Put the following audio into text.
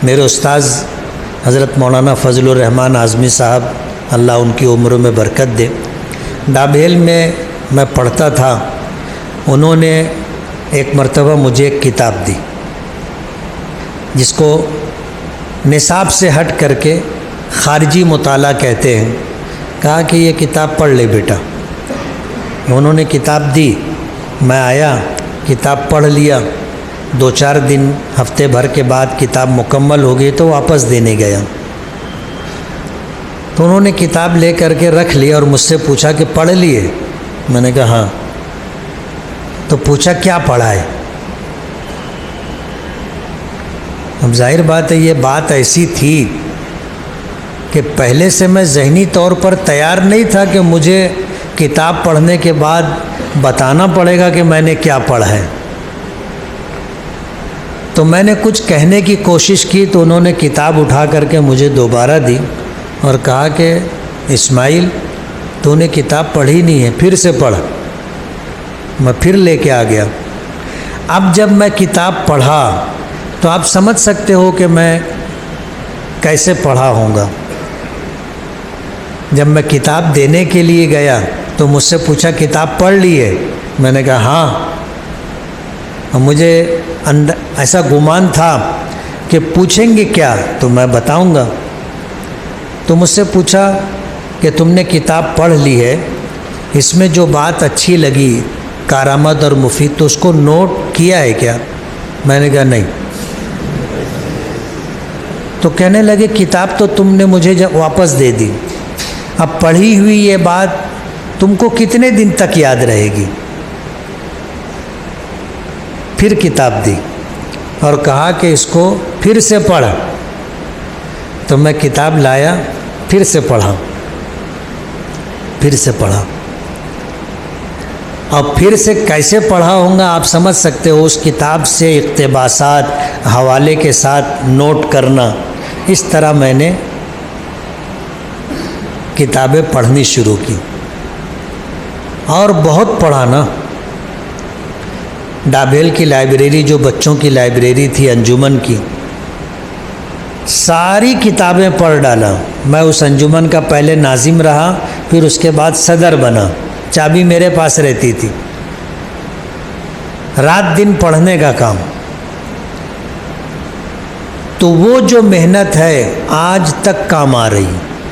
میرے استاذ حضرت مولانا فضل الرحمان اعظمی صاحب اللہ ان کی عمروں میں برکت دے، ڈابھیل میں پڑھتا تھا، انہوں نے ایک مرتبہ مجھے ایک کتاب دی جس کو نصاب سے ہٹ کر کے خارجی مطالعہ کہتے ہیں، کہا کہ یہ کتاب پڑھ لے بیٹا۔ انہوں نے کتاب دی، میں آیا، کتاب پڑھ لیا، 2-4 دن ہفتے بھر کے بعد کتاب مکمل ہو گئی تو واپس دینے گیا، تو انہوں نے کتاب لے کر کے رکھ لیا اور مجھ سے پوچھا کہ پڑھ لیے؟ میں نے کہا ہاں۔ تو پوچھا کیا پڑھا ہے؟ اب ظاہر بات ہے یہ بات ایسی تھی کہ پہلے سے میں ذہنی طور پر تیار نہیں تھا کہ مجھے کتاب پڑھنے کے بعد بتانا پڑے گا کہ میں نے کیا پڑھا ہے۔ تو میں نے کچھ کہنے کی کوشش کی تو انہوں نے کتاب اٹھا کر کے مجھے دوبارہ دی اور کہا کہ اسماعیل تو نے کتاب پڑھی نہیں ہے، پھر سے پڑھ۔ میں پھر لے کے آ گیا۔ اب جب میں کتاب پڑھا تو آپ سمجھ سکتے ہو کہ میں کیسے پڑھا ہوں گا۔ جب میں کتاب دینے کے لیے گیا تو مجھ سے پوچھا کتاب پڑھ لی ہے؟ میں نے کہا ہاں۔ اور مجھے ایسا گمان تھا کہ پوچھیں گے کیا تو میں بتاؤں گا، تو مجھ سے پوچھا کہ تم نے کتاب پڑھ لی ہے، اس میں جو بات اچھی لگی کارآمد اور مفید تو اس کو نوٹ کیا ہے کیا؟ میں نے کہا نہیں۔ تو کہنے لگے کتاب تو تم نے مجھے واپس دے دی، اب پڑھی ہوئی یہ بات تم کو کتنے دن تک یاد رہے گی؟ پھر کتاب دی اور کہا کہ اس کو پھر سے پڑھ۔ تو میں کتاب لایا، پھر سے پڑھا، اور پھر سے کیسے پڑھا ہوں گا آپ سمجھ سکتے ہو۔ اس کتاب سے اقتباسات حوالے کے ساتھ نوٹ کرنا، اس طرح میں نے کتابیں پڑھنی شروع کی اور بہت پڑھا نا۔ ڈابھیل کی لائبریری جو بچوں کی لائبریری تھی انجمن کی، ساری کتابیں پڑھ ڈالا۔ میں اس انجمن کا پہلے ناظم رہا، پھر اس کے بعد صدر بنا، چابی میرے پاس رہتی تھی، رات دن پڑھنے کا کام۔ تو وہ جو محنت ہے آج تک کام آ رہی۔